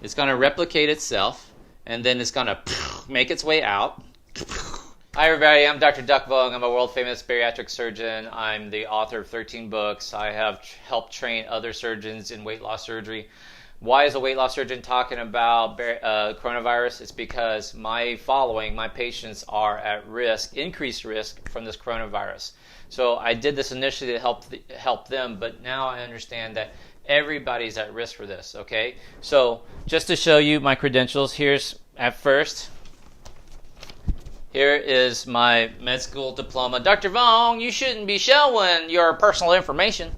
It's going to replicate itself, and then it's going to make its way out. Hi everybody, I'm Dr. Duck Vong. I'm a world-famous bariatric surgeon. I'm the author of 13 books. I have helped train other surgeons in weight loss surgery. Why is a weight loss surgeon talking about coronavirus? It's because my patients are at risk, increased risk from this coronavirus. So I did this initially to help them, but now I understand that everybody's at risk for this, okay? So just to show you my credentials, here is my med school diploma. Dr. Vong, you shouldn't be showing your personal information.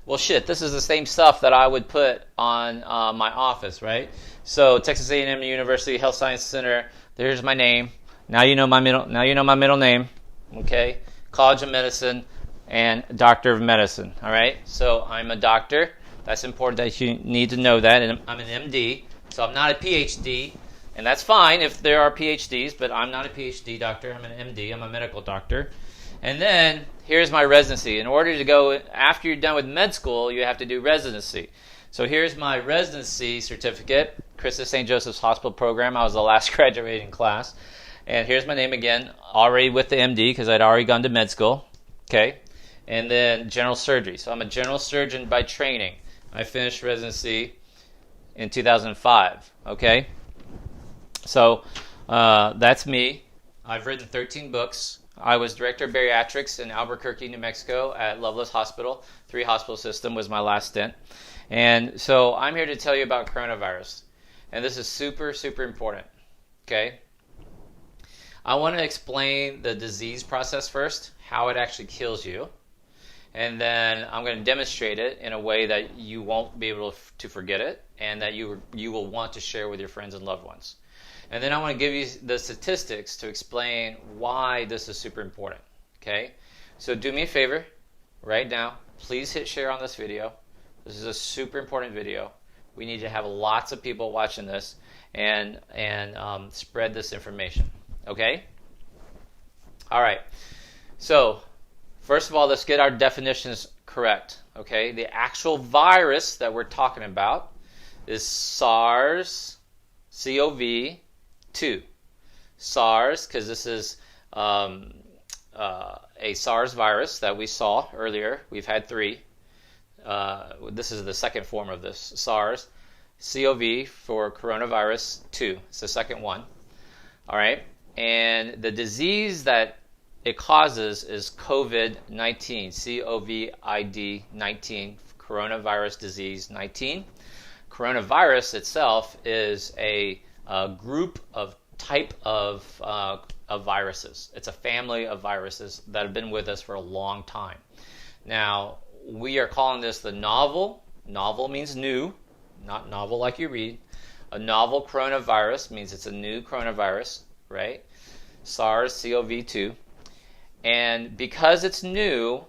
Well, shit, this is the same stuff that I would put on my office, right? So Texas A&M University Health Science Center. There's my name. Now you know my middle name, okay? College of Medicine and Doctor of Medicine. All right. So I'm a doctor. That's important that you need to know that. And I'm an MD, so I'm not a PhD, and that's fine if there are PhDs, but I'm not a PhD doctor. I'm an MD. I'm a medical doctor. And then here's my residency. In order to go, after you're done with med school, you have to do residency. So here's my residency certificate, Christus St. Joseph's Hospital Program. I was the last graduating class. And here's my name again, already with the MD because I'd already gone to med school. Okay. And then general surgery. So I'm a general surgeon by training. I finished residency in 2005. Okay. So that's me. I've written 13 books. I was director of bariatrics in Albuquerque, New Mexico at Loveless Hospital. 3-hospital system was my last stint. And so I'm here to tell you about coronavirus. And this is super, super important. Okay? I want to explain the disease process first, how it actually kills you. And then I'm going to demonstrate it in a way that you won't be able to forget it and that you will want to share with your friends and loved ones. And then I want to give you the statistics to explain why this is super important, okay? So do me a favor right now. Please hit share on this video. This is a super important video. We need to have lots of people watching this and spread this information, okay? All right. So first of all, let's get our definitions correct, okay? The actual virus that we're talking about is SARS-CoV-2. SARS, because this is a SARS virus that we saw earlier. We've had 3. This is the second form of this. SARS, CoV for coronavirus 2. It's the second one. All right. And the disease that it causes is COVID-19, COVID-19, coronavirus disease 19. Coronavirus itself is a group of type of viruses. It's a family of viruses that have been with us for a long time. Now, we are calling this the novel. Novel means new, not novel like you read. A novel coronavirus means it's a new coronavirus, right? SARS-CoV-2. And because it's new,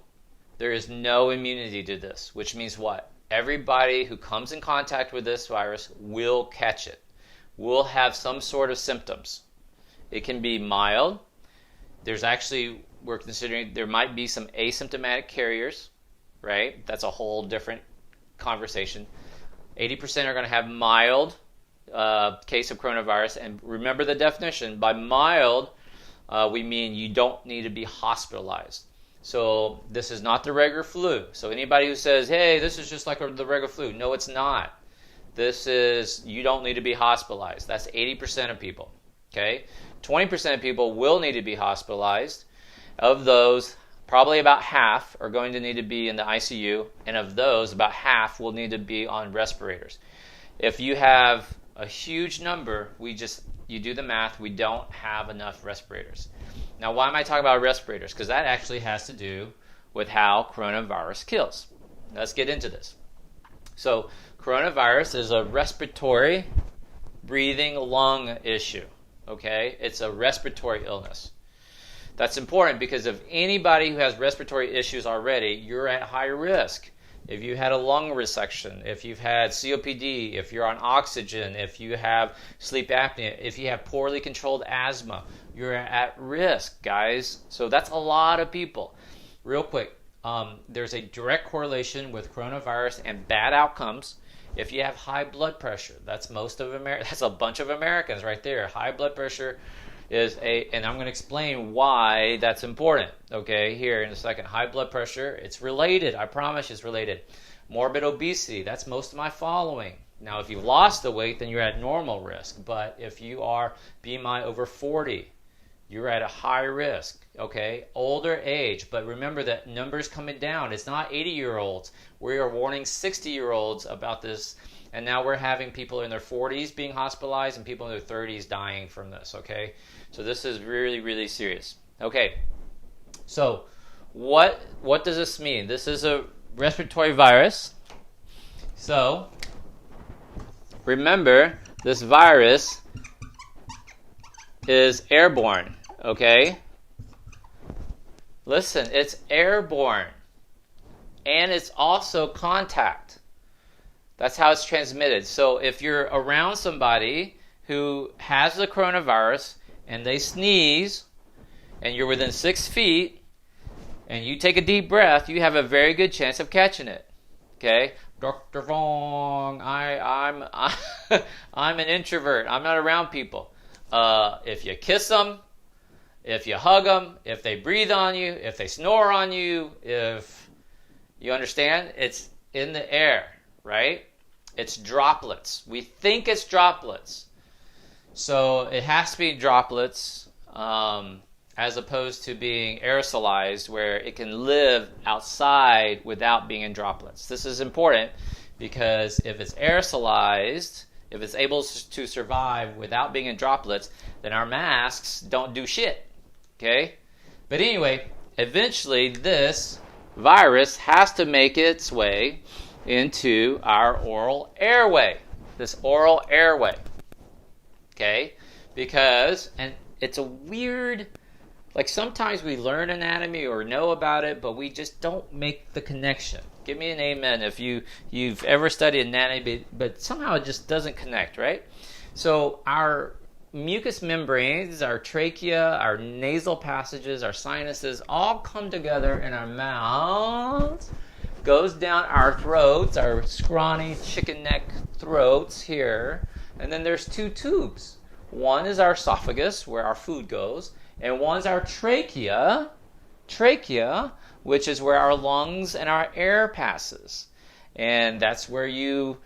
there is no immunity to this, which means what? Everybody who comes in contact with this virus will catch it. Will have some sort of symptoms. It can be mild. We're considering there might be some asymptomatic carriers, right? That's a whole different conversation. 80% are going to have mild case of coronavirus. And remember the definition. By mild, we mean you don't need to be hospitalized. So this is not the regular flu. So anybody who says, hey, this is just like the regular flu. No, it's not. This is, you don't need to be hospitalized. That's 80% of people, okay? 20% of people will need to be hospitalized. Of those, probably about half are going to need to be in the ICU, and of those, about half will need to be on respirators. If you have a huge number, you do the math, we don't have enough respirators. Now, why am I talking about respirators? Because that actually has to do with how coronavirus kills. Let's get into this. So, coronavirus is a respiratory, breathing lung issue, okay? It's a respiratory illness. That's important because if anybody who has respiratory issues already, you're at high risk. If you had a lung resection, if you've had COPD, if you're on oxygen, if you have sleep apnea, if you have poorly controlled asthma, you're at risk, guys. So that's a lot of people. Real quick, there's a direct correlation with coronavirus and bad outcomes If you have high blood pressure, that's that's a bunch of Americans right there. High blood pressure and I'm going to explain why that's important, okay, here in a second. High blood pressure, it's related. I promise it's related. Morbid obesity, that's most of my following. Now, if you've lost the weight, then you're at normal risk. But if you are BMI over 40, you're at a high risk, okay? Older age, but remember that numbers coming down. It's not 80-year-olds. We are warning 60-year-olds about this, and now we're having people in their 40s being hospitalized and people in their 30s dying from this, okay? So this is really, really serious. Okay, so what does this mean? This is a respiratory virus. So remember, this virus is airborne, okay? Listen, it's airborne. And it's also contact. That's how it's transmitted. So if you're around somebody who has the coronavirus and they sneeze and you're within 6 feet and you take a deep breath, you have a very good chance of catching it. Okay? Dr. Vong, I'm an introvert. I'm not around people. If you kiss them, if you hug them, if they breathe on you, if they snore on you, if you understand, it's in the air, right? It's droplets. We think it's droplets. So it has to be droplets as opposed to being aerosolized, where it can live outside without being in droplets. This is important because if it's aerosolized, if it's able to survive without being in droplets, then our masks don't do shit, okay? But anyway, eventually this virus has to make its way into our oral airway, this oral airway, okay? Because, and it's a weird, like sometimes we learn anatomy or know about it, but we just don't make the connection. Give me an amen if you've ever studied anatomy, but somehow it just doesn't connect, right? So our mucous membranes, our trachea, our nasal passages, our sinuses all come together in our mouths, goes down our throats, our scrawny chicken neck throats here, and then there's two tubes. One is our esophagus, where our food goes, and one's our trachea, which is where our lungs and our air passes. And that's where you,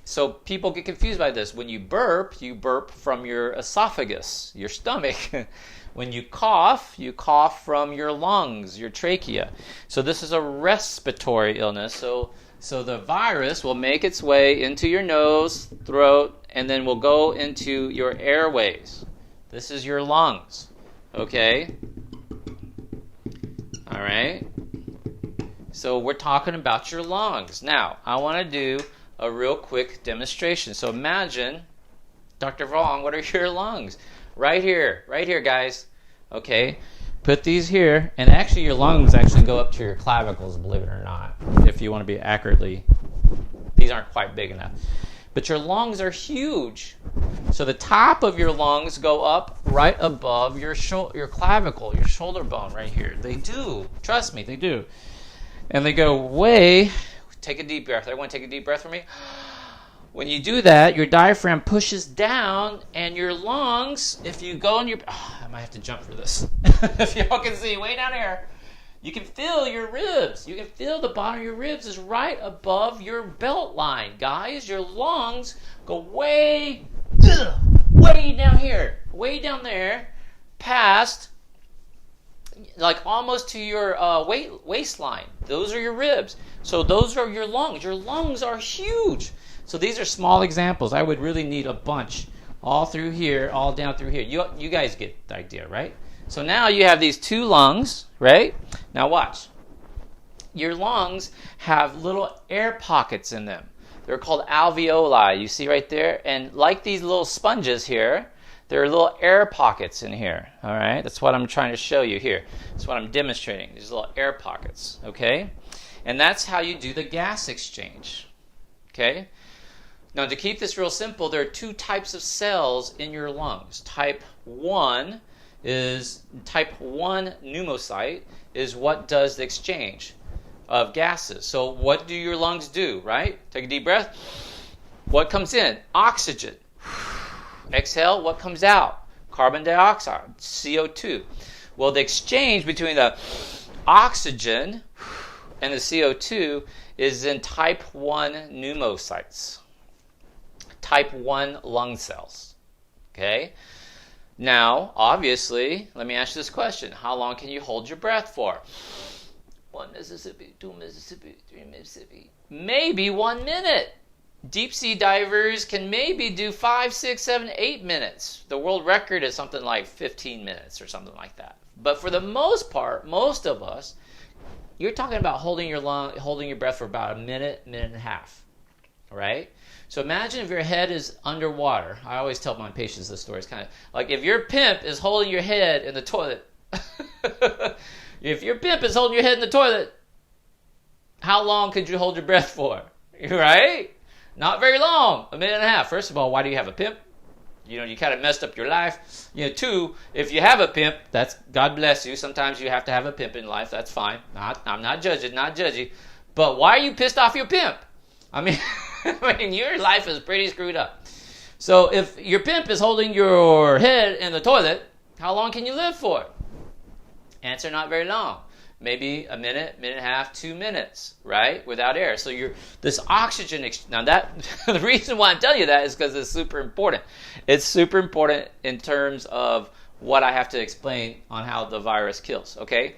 so people get confused by this. When you burp from your esophagus, your stomach. When you cough from your lungs, your trachea. So this is a respiratory illness. So the virus will make its way into your nose, throat, and then will go into your airways. This is your lungs, okay? All right? So we're talking about your lungs. Now, I want to do a real quick demonstration. So imagine, Dr. Vong, what are your lungs? Right here, guys. Okay? Put these here, and actually your lungs actually go up to your clavicles, believe it or not, if you want to be accurately. These aren't quite big enough. But your lungs are huge. So the top of your lungs go up right above your clavicle, your shoulder bone right here. They do. Trust me, they do. And they go way, take a deep breath. Everyone take a deep breath for me. When you do that, your diaphragm pushes down, and your lungs, if you go in your, I might have to jump for this. If y'all can see, way down here, you can feel your ribs. You can feel the bottom of your ribs is right above your belt line. Guys, your lungs go way down here, way down there, past, like almost to your waistline. Those are your ribs. So those are your lungs. Your lungs are huge. So these are small examples. I would really need a bunch all through here, all down through here. You guys get the idea, right? So now you have these two lungs, right? Now watch. Your lungs have little air pockets in them. They're called alveoli. You see right there? And like these little sponges here, there are little air pockets in here. All right? That's what I'm trying to show you here. That's what I'm demonstrating. These little air pockets, okay? And that's how you do the gas exchange, okay? Now, to keep this real simple, there are two types of cells in your lungs. Type 1 pneumocyte is what does the exchange. of gases. So what do your lungs do, right? Take a deep breath. What comes in? Oxygen. Exhale, what comes out? Carbon dioxide, CO2. Well, the exchange between the oxygen and the CO2 is in type 1 pneumocytes, type 1 lung cells. Okay? Now, obviously, let me ask you this question. How long can you hold your breath for? 1 Mississippi, 2 Mississippi, 3 Mississippi. Maybe 1 minute. Deep sea divers can maybe do 5, 6, 7, 8 minutes. The world record is something like 15 minutes or something like that. But for the most part, most of us, you're talking about holding your breath for about a minute, minute and a half, right? So imagine if your head is underwater. I always tell my patients this story. It's kind of like if your pimp is holding your head in the toilet. If your pimp is holding your head in the toilet, how long could you hold your breath for, right? Not very long, a minute and a half. First of all, why do you have a pimp? You kind of messed up your life. Two, if you have a pimp, that's God bless you. Sometimes you have to have a pimp in life. That's fine. I'm not judging, But why are you pissed off your pimp? I mean, your life is pretty screwed up. So if your pimp is holding your head in the toilet, how long can you live for? Answer, not very long. Maybe a minute, minute and a half, 2 minutes, right? Without air. So this oxygen, now that, the reason why I'm telling you that is because it's super important. It's super important in terms of what I have to explain on how the virus kills, okay?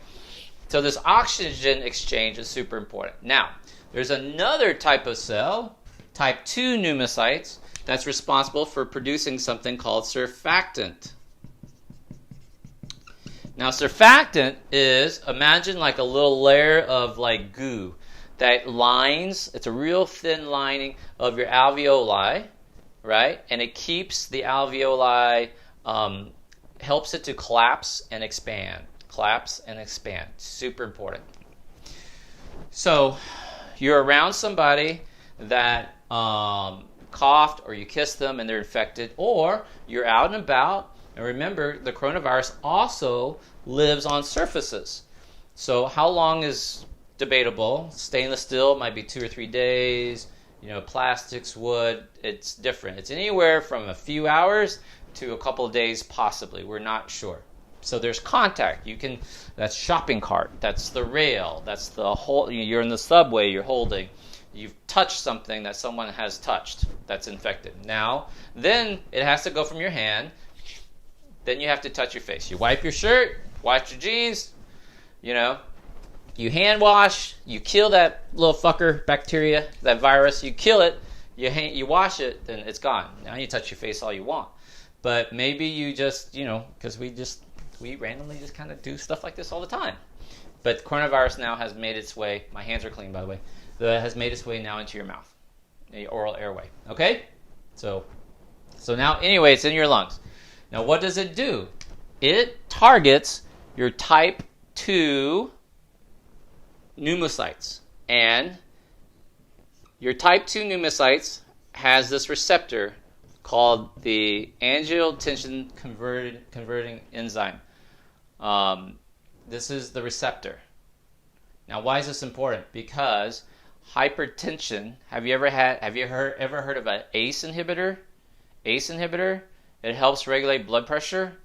So this oxygen exchange is super important. Now, there's another type of cell, type 2 pneumocytes, that's responsible for producing something called surfactant. Now, surfactant is, imagine like a little layer of like goo that lines, it's a real thin lining of your alveoli, right? And it keeps the alveoli, helps it to collapse and expand. Collapse and expand. Super important. So, you're around somebody that coughed or you kissed them and they're infected, or you're out and about. And remember, the coronavirus also lives on surfaces. So how long is debatable? Stainless steel might be 2 or 3 days. Plastics, wood, it's different. It's anywhere from a few hours to a couple of days possibly. We're not sure. So there's contact. That's shopping cart. That's the rail. That's the whole, you're in the subway, you're holding. You've touched something that someone has touched that's infected. Now, then it has to go from your hand. Then you have to touch your face. You wipe your shirt, wash your jeans, you hand wash, you kill that little fucker, bacteria, that virus, you kill it, you wash it, then it's gone. Now you touch your face all you want. But maybe you just, because we randomly just kind of do stuff like this all the time. But coronavirus now has made its way, my hands are clean by the way, has made its way now into your mouth, the oral airway, okay? So now, anyway, it's in your lungs. Now, what does it do? It targets your type 2 pneumocytes. And your type 2 pneumocytes has this receptor called the angiotensin converting enzyme. This is the receptor. Now, why is this important? Because hypertension, have you ever heard of an ACE inhibitor? ACE inhibitor? It helps regulate blood pressure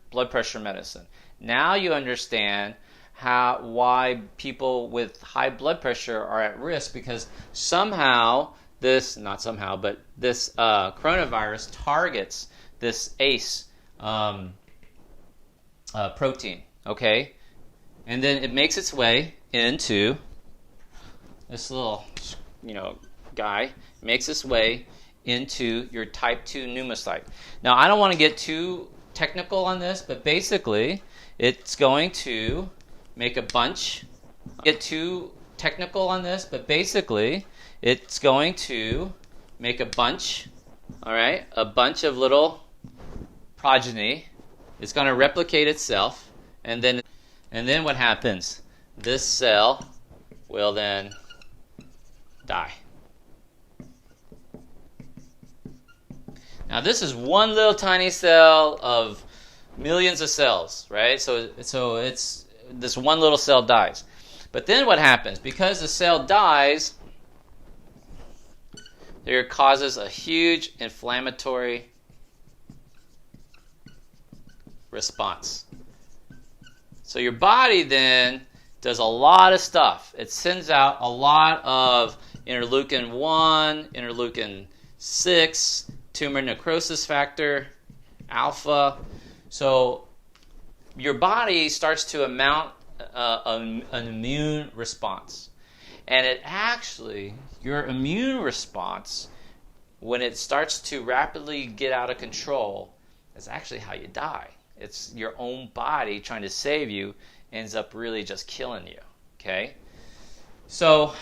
medicine. Now you understand why people with high blood pressure are at risk, because this coronavirus targets this ACE protein, okay? And then it makes its way into this little, guy, makes its way into your type 2 pneumocyte. Now, I don't want to get too technical on this, but basically, it's going to make a bunch. Get too technical on this, but basically, it's going to make a bunch, all right? A bunch of little progeny. It's going to replicate itself, and then what happens? This cell will then die. Now, this is one little tiny cell of millions of cells, right? So it's this one little cell dies. But then what happens? Because the cell dies, there causes a huge inflammatory response. So your body then does a lot of stuff. It sends out a lot of interleukin 1, interleukin 6, tumor necrosis factor, alpha. So your body starts to mount an immune response. And it actually, your immune response, when it starts to rapidly get out of control, is actually how you die. It's your own body trying to save you, ends up really just killing you. Okay? So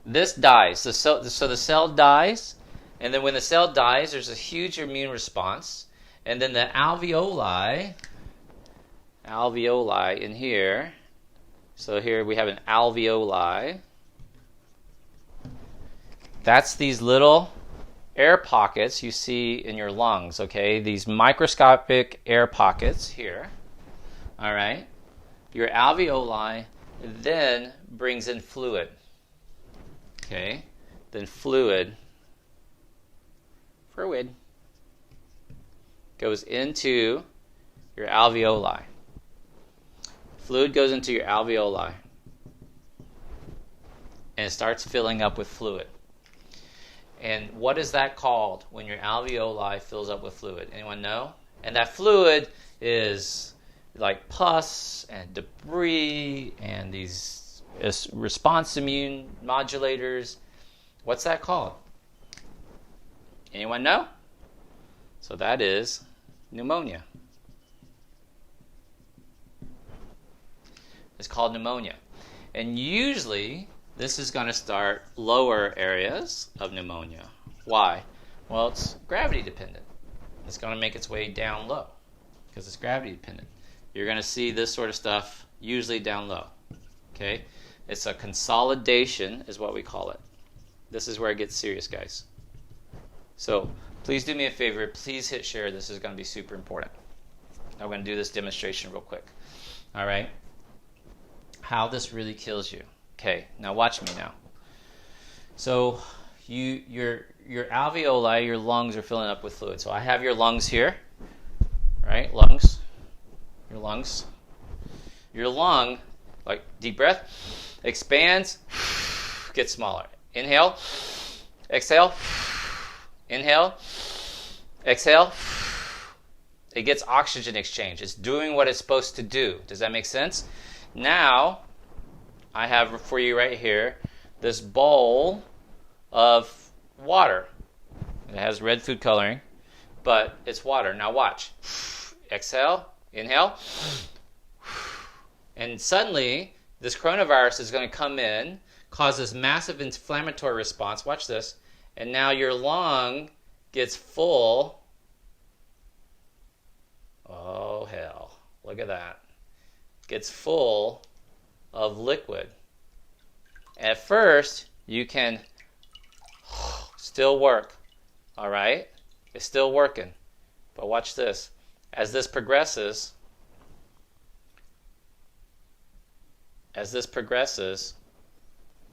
this dies. So the cell dies, and then when the cell dies, there's a huge immune response, and then the alveoli in here. So here we have an alveoli. That's these little air pockets you see in your lungs, okay? These microscopic air pockets here. All right? Your alveoli then brings in fluid. Okay? Then fluid goes into your alveoli. Fluid goes into your alveoli and it starts filling up with fluid. And what is that called when your alveoli fills up with fluid? Anyone know? And that fluid is like pus and debris and these response immune modulators. What's that called? Anyone know? So that is pneumonia. It's called pneumonia. And usually this is going to start lower areas of pneumonia. Why? Well, it's gravity dependent. It's going to make its way down low because it's gravity dependent. You're going to see this sort of stuff usually down low. Okay? It's a consolidation is what we call it. This is where it gets serious, guys. So please do me a favor. Please hit share. This is going to be super important. I'm going to do this demonstration real quick. All right? How this really kills you. Okay, now watch me now. So your alveoli, your lungs are filling up with fluid. So I have your lungs here, right? Lungs. Your lungs. Your lung, like deep breath, expands, gets smaller. Inhale, exhale, inhale, exhale. It gets oxygen exchange. It's doing what it's supposed to do. Does that make sense? Now, I have for you right here this bowl of water. It has red food coloring, but it's water. Now watch. Exhale, inhale. And suddenly, this coronavirus is going to come in, cause this massive inflammatory response. Watch this. And now your lung gets full. Oh, hell. Look at that. Gets full of liquid. At first, you can still work, all right? It's still working. But watch this. As this progresses,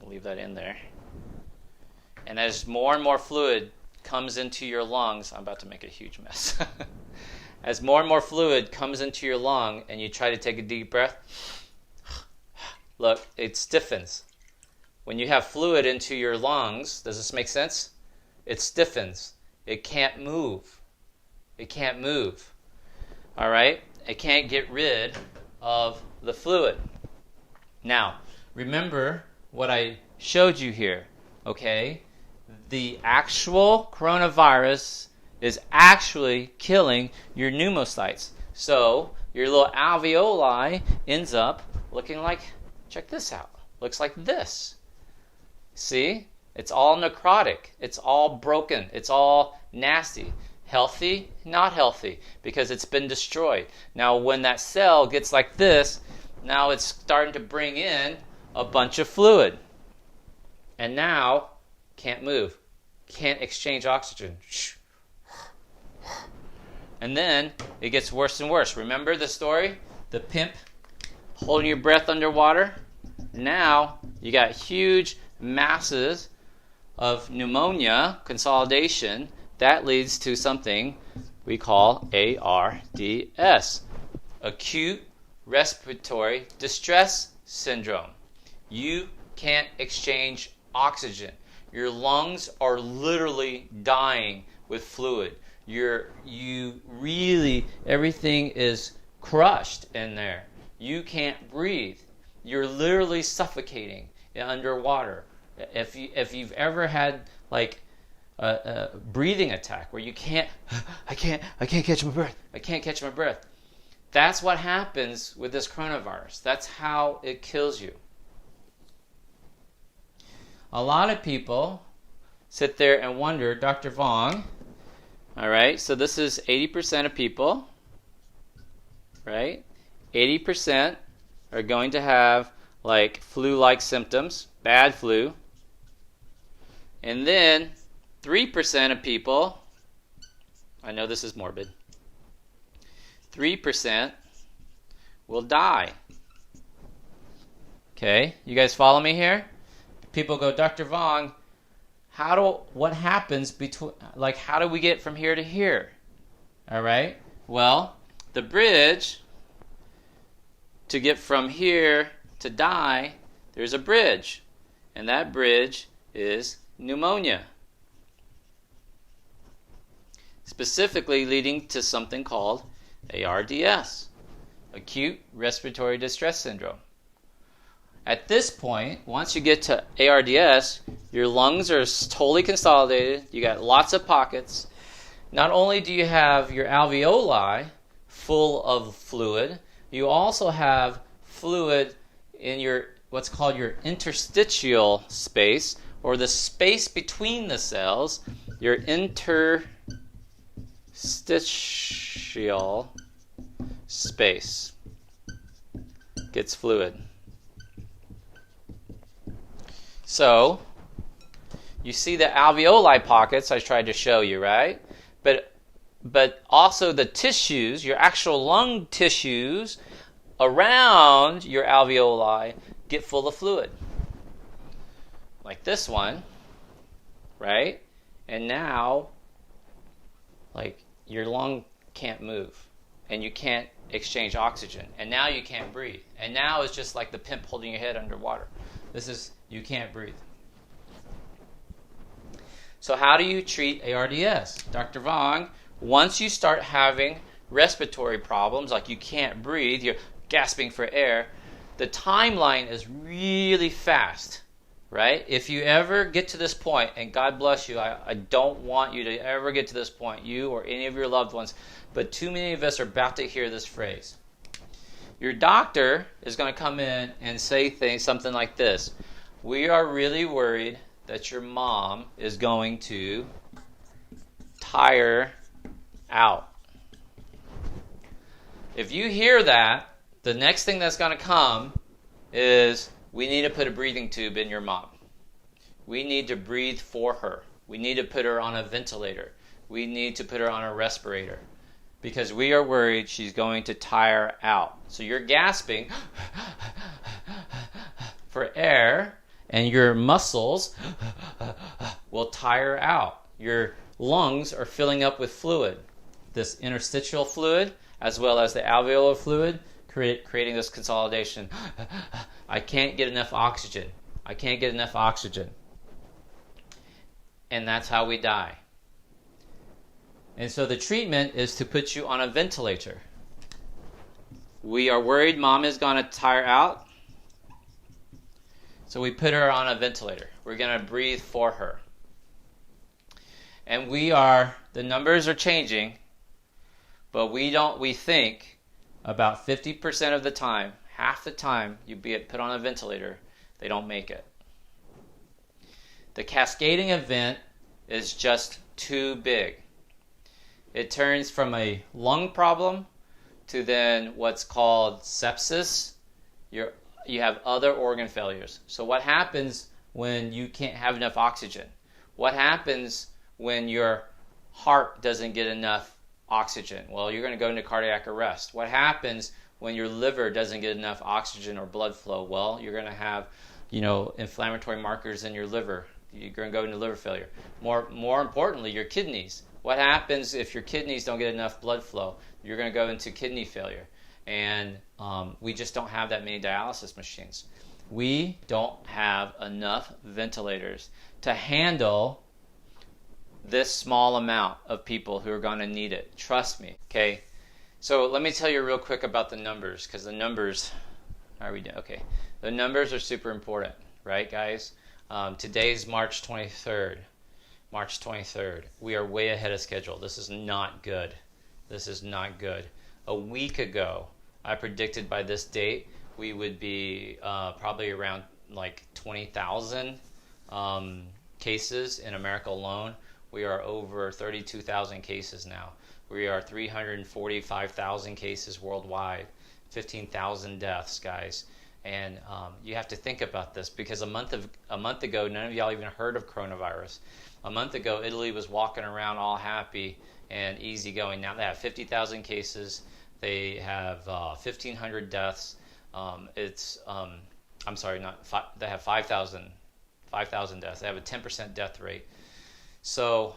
I'll leave that in there. And as more and more fluid comes into your lungs, I'm about to make a huge mess. As more and more fluid comes into your lung and you try to take a deep breath, look, it stiffens. When you have fluid into your lungs, does this make sense? It stiffens. It can't move. It can't move. All right? It can't get rid of the fluid. Now, remember what I showed you here, okay? The actual coronavirus is actually killing your pneumocytes. So your little alveoli ends up looking like, check this out, looks like this. See? It's all necrotic. It's all broken. It's all nasty. Healthy? Not healthy, because it's been destroyed. Now when that cell gets like this, now it's starting to bring in a bunch of fluid. And now, can't move. Can't exchange oxygen. And then it gets worse and worse. Remember the story? The pimp holding your breath underwater. Now you got huge masses of pneumonia consolidation. That leads to something we call ARDS, acute respiratory distress syndrome. You can't exchange oxygen. Your lungs are literally dying with fluid. Everything is crushed in there. You can't breathe. You're literally suffocating underwater. If you've ever had like a breathing attack where you can't, I can't catch my breath. I can't catch my breath. That's what happens with this coronavirus. That's how it kills you. A lot of people sit there and wonder, Dr. Vong, all right, so this is 80% of people, right? 80% are going to have like flu-like symptoms, bad flu. And then 3% of people, I know this is morbid, 3% will die. Okay, you guys follow me here? People go, Dr. Vong, what happens between, like, how do we get from here to here? All right, well, the bridge to get from here to die, there's a bridge, and that bridge is pneumonia, specifically leading to something called ARDS, acute respiratory distress syndrome. At this point, once you get to ARDS, your lungs are totally consolidated. You got lots of pockets. Not only do you have your alveoli full of fluid, you also have fluid in your what's called your interstitial space, or the space between the cells. Your interstitial space gets fluid. So, you see the alveoli pockets I tried to show you, right? But also the tissues, your actual lung tissues around your alveoli get full of fluid. Like this one, right? And now, like, your lung can't move, and you can't exchange oxygen, and now you can't breathe. And now it's just like the pimp holding your head underwater. You can't breathe. So how do you treat ARDS? Dr. Vong, once you start having respiratory problems, like you can't breathe, you're gasping for air, the timeline is really fast, right? If you ever get to this point, and God bless you, I don't want you to ever get to this point, you or any of your loved ones, but too many of us are about to hear this phrase. Your doctor is going to come in and say something like this: we are really worried that your mom is going to tire out. If you hear that, the next thing that's going to come is, we need to put a breathing tube in your mom. We need to breathe for her. We need to put her on a ventilator. We need to put her on a respirator, because we are worried she's going to tire out. So you're gasping for air, and your muscles will tire out. Your lungs are filling up with fluid, this interstitial fluid as well as the alveolar fluid, creating this consolidation. I can't get enough oxygen. I can't get enough oxygen. And that's how we die. And so the treatment is to put you on a ventilator. We are worried mom is going to tire out, so we put her on a ventilator. We're going to breathe for her. And the numbers are changing, but we think about 50% of the time, half the time you be put on a ventilator, they don't make it. The cascading event is just too big. It turns from a lung problem to then what's called sepsis. You have other organ failures. So what happens when you can't have enough oxygen? What happens when your heart doesn't get enough oxygen? Well, you're going to go into cardiac arrest. What happens when your liver doesn't get enough oxygen or blood flow? Well, you're going to have, inflammatory markers in your liver. You're going to go into liver failure. More importantly, your kidneys. What happens if your kidneys don't get enough blood flow? You're going to go into kidney failure. And we just don't have that many dialysis machines. We don't have enough ventilators to handle this small amount of people who are going to need it. Trust me, okay? So let me tell you real quick about the numbers, because the numbers, how are we doing? Okay, the numbers are super important, right, guys? Today's March 23rd. March 23rd. We are way ahead of schedule. This is not good. This is not good. A week ago, I predicted by this date we would be probably around like 20,000 cases in America alone. We are over 32,000 cases now. We are 345,000 cases worldwide, 15,000 deaths, guys. And you have to think about this, because a month ago, none of y'all even heard of coronavirus. A month ago, Italy was walking around all happy and easygoing. Now they have 50,000 cases. They have 1,500 deaths. They have 5,000 deaths. They have a 10% death rate. So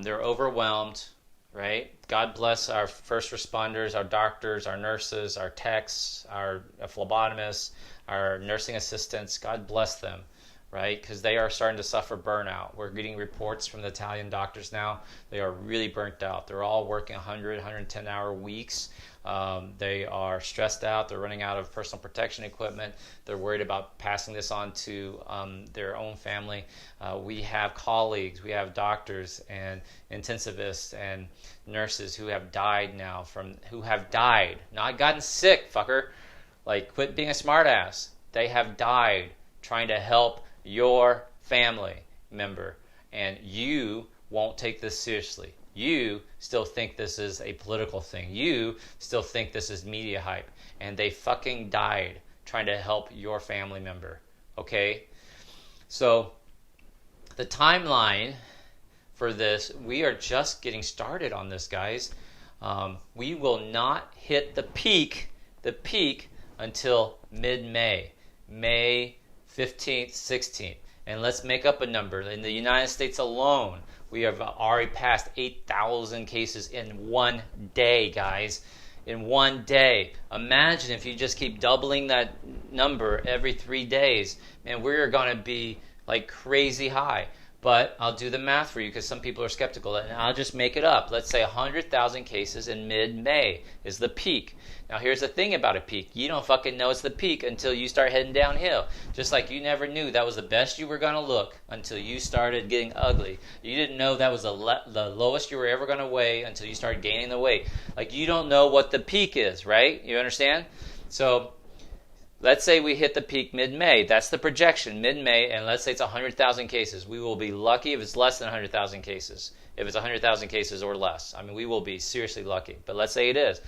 they're overwhelmed, right? God bless our first responders, our doctors, our nurses, our techs, our phlebotomists, our nursing assistants. God bless them, right? Because they are starting to suffer burnout. We're getting reports from the Italian doctors now. They are really burnt out. They're all working 100, 110-hour weeks. They are stressed out. They're running out of personal protection equipment. They're worried about passing this on to their own family. We have colleagues, we have doctors and intensivists and nurses who have died now not gotten sick, fucker. Like, quit being a smartass. They have died trying to help your family member, and you won't take this seriously. You still think this is a political thing. You still think this is media hype. And they fucking died trying to help your family member. Okay? So, the timeline for this, we are just getting started on this, guys. We will not hit the peak until mid-May. May 15th, 16th. And let's make up a number. In the United States alone, we have already passed 8,000 cases in one day, guys. In one day. Imagine if you just keep doubling that number every 3 days. Man, we're going to be like crazy high. But I'll do the math for you, because some people are skeptical, and I'll just make it up. Let's say 100,000 cases in mid-May is the peak. Now, here's the thing about a peak. You don't fucking know it's the peak until you start heading downhill. Just like you never knew that was the best you were going to look until you started getting ugly. You didn't know that was the lowest you were ever going to weigh until you started gaining the weight. Like, you don't know what the peak is, right? You understand? So, let's say we hit the peak mid-May. That's the projection, mid-May, and let's say it's 100,000 cases. We will be lucky if it's less than 100,000 cases. If it's 100,000 cases or less. I mean, we will be seriously lucky. But let's say it is.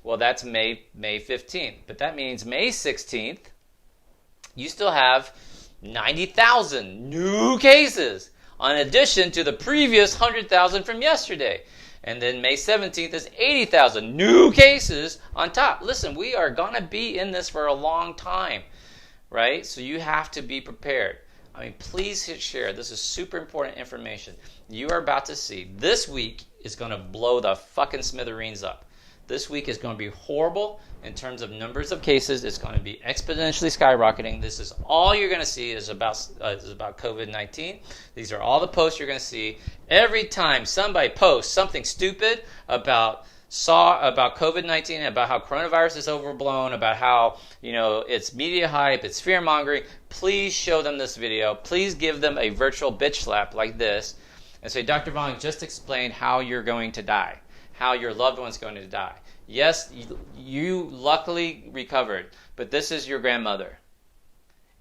Well, that's May 15th. But that means May 16th, you still have 90,000 new cases, in addition to the previous 100,000 from yesterday. And then May 17th is 80,000 new cases on top. Listen, we are going to be in this for a long time, right? So you have to be prepared. I mean, please hit share. This is super important information. You are about to see. This week is going to blow the fucking smithereens up. This week is going to be horrible in terms of numbers of cases. It's going to be exponentially skyrocketing. This is all you're going to see is about COVID-19. These are all the posts you're going to see. Every time somebody posts something stupid about COVID-19, about how coronavirus is overblown, about how, it's media hype, it's fear-mongering, please show them this video. Please give them a virtual bitch slap like this and say, Dr. Vong just explained how you're going to die, how your loved one's going to die. Yes, you luckily recovered, but this is your grandmother.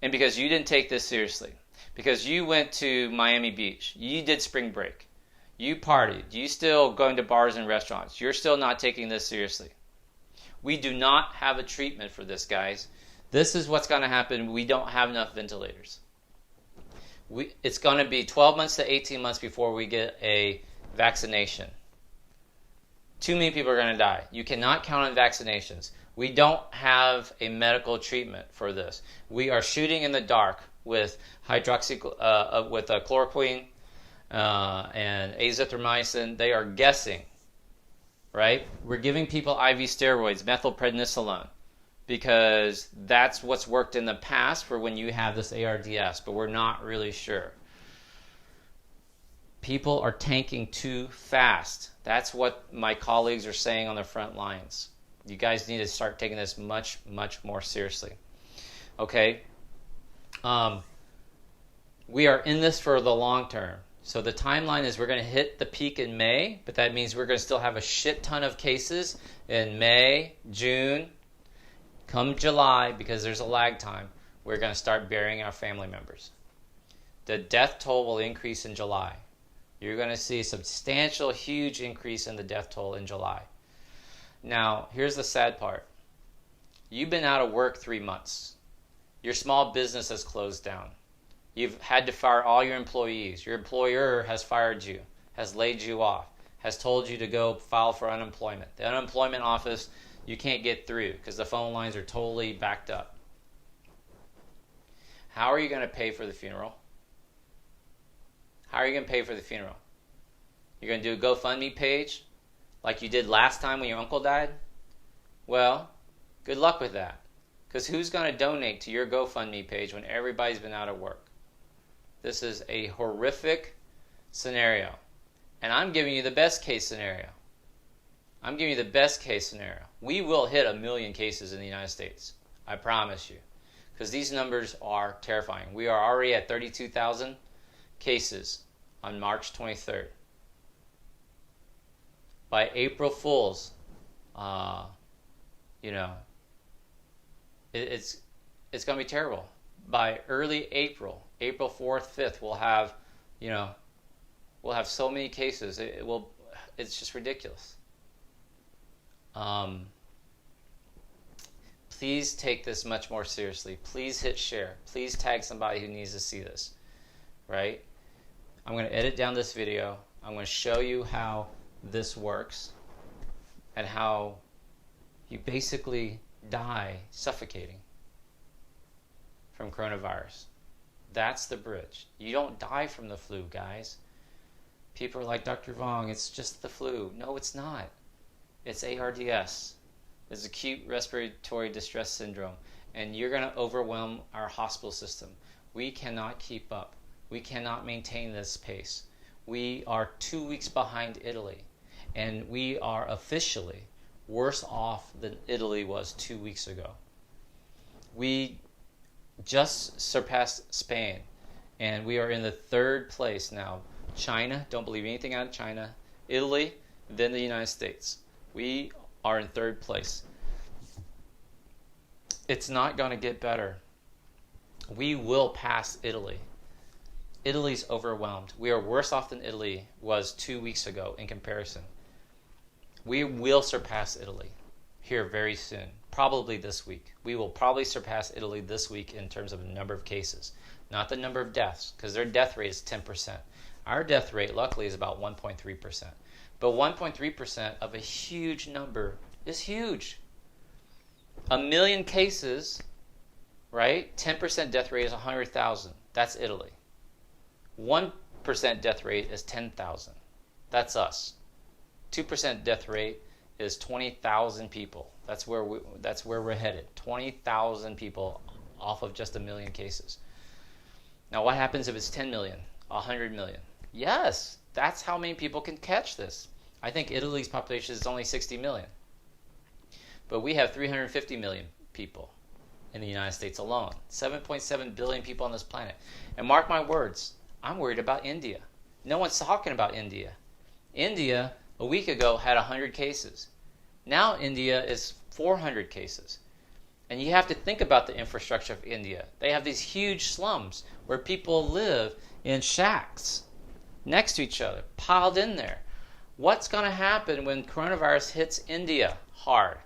And because you didn't take this seriously, because you went to Miami Beach, you did spring break, you partied, you still going to bars and restaurants, you're still not taking this seriously. We do not have a treatment for this, guys. This is what's going to happen. We don't have enough ventilators. It's going to be 12 months to 18 months before we get a vaccination. Too many people are going to die. You cannot count on vaccinations. We don't have a medical treatment for this. We are shooting in the dark with chloroquine and azithromycin. They are guessing, right? We're giving people IV steroids, methylprednisolone, because that's what's worked in the past for when you have this ARDS, but we're not really sure. People are tanking too fast. That's what my colleagues are saying on the front lines. You guys need to start taking this much, much more seriously. Okay? We are in this for the long term. So the timeline is we're going to hit the peak in May, but that means we're going to still have a shit ton of cases in May, June. Come July, because there's a lag time, we're going to start burying our family members. The death toll will increase in July. You're going to see a substantial, huge increase in the death toll in July. Now, here's the sad part. You've been out of work 3 months. Your small business has closed down. You've had to fire all your employees. Your employer has fired you, has laid you off, has told you to go file for unemployment. The unemployment office, you can't get through because the phone lines are totally backed up. How are you going to pay for the funeral? How are you going to pay for the funeral? You're going to do a GoFundMe page like you did last time when your uncle died? Well, good luck with that. Because who's going to donate to your GoFundMe page when everybody's been out of work? This is a horrific scenario. And I'm giving you the best case scenario. I'm giving you the best case scenario. We will hit 1 million cases in the United States. I promise you. Because these numbers are terrifying. We are already at 32,000 cases on March 23rd. By April Fool's, it's going to be terrible. By early April, April 4th, 5th, we'll have so many cases. It's just ridiculous. Please take this much more seriously. Please hit share. Please tag somebody who needs to see this. Right? I'm going to edit down this video. I'm going to show you how this works and how you basically die suffocating from coronavirus. That's the bridge. You don't die from the flu, guys. People are like, Dr. Vong, it's just the flu. No, it's not. It's ARDS. It's acute respiratory distress syndrome. And you're going to overwhelm our hospital system. We cannot keep up. We cannot maintain this pace. We are 2 weeks behind Italy. And we are officially worse off than Italy was 2 weeks ago. We just surpassed Spain. And we are in the 3rd place now. China, don't believe anything out of China. Italy, then the United States. We are in 3rd place. It's not going to get better. We will pass Italy. Italy's overwhelmed. We are worse off than Italy was 2 weeks ago in comparison. We will surpass Italy here very soon, probably this week. We will probably surpass Italy this week in terms of the number of cases, not the number of deaths, because their death rate is 10%. Our death rate, luckily, is about 1.3%. But 1.3% of a huge number is huge. 1 million cases, right? 10% death rate is 100,000. That's Italy. 1% death rate is 10,000. That's us. 2% death rate is 20,000 people. That's where we're headed. 20,000 people off of just 1 million cases. Now, what happens if it's 10 million, 100 million? Yes, that's how many people can catch this. I think Italy's population is only 60 million. But we have 350 million people in the United States alone. 7.7 billion people on this planet. And mark my words, I'm worried about India. No one's talking about India. India, a week ago, had 100 cases. Now India is 400 cases. And you have to think about the infrastructure of India. They have these huge slums where people live in shacks next to each other, piled in there. What's going to happen when coronavirus hits India hard?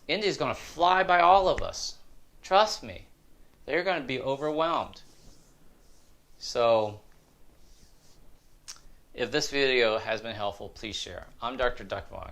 India's going to fly by all of us. Trust me. They're going to be overwhelmed. So, if this video has been helpful, please share. I'm Dr. Duck Vong.